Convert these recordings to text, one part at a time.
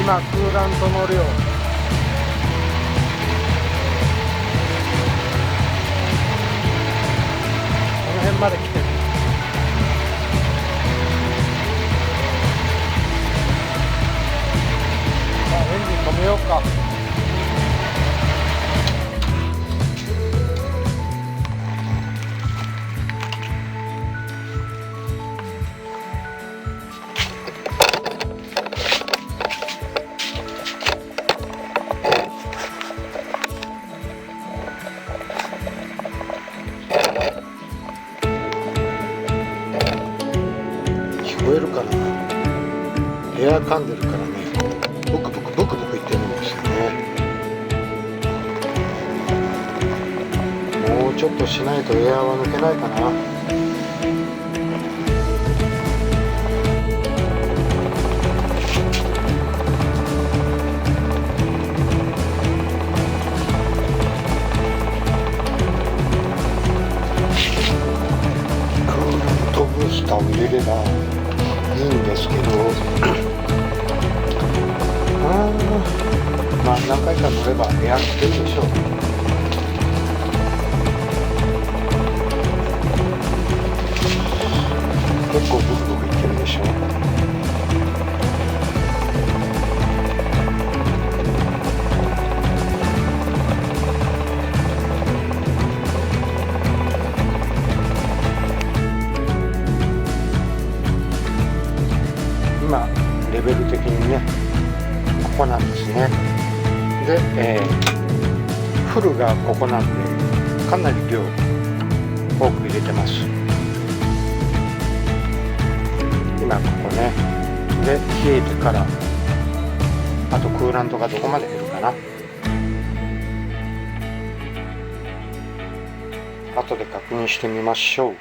今クーラントの量この辺まで来てる。さあエンジン止めようか。聞こえるかな。エア噛んでるからね、ブクブクブクブクいってるんですよね。もうちょっとしないとエアは抜けないかな。下を入れればいいんですけどまあ何回か乗ればエアつけるでしょう。結構ブクブクいってるでしょ。今レベル的にねここなんですね。で、フルがここなんでかなり量多く入れてます。今ここねで冷えてからあとクーラントがどこまで減るかな。後で確認してみましょう。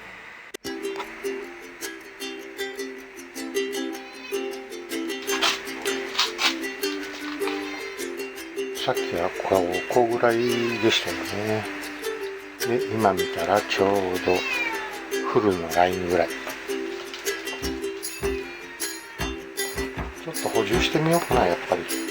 さっきはこうぐらいでしたよね。で今見たらちょうどフルのラインぐらい。ちょっと補充してみようかなやっぱり。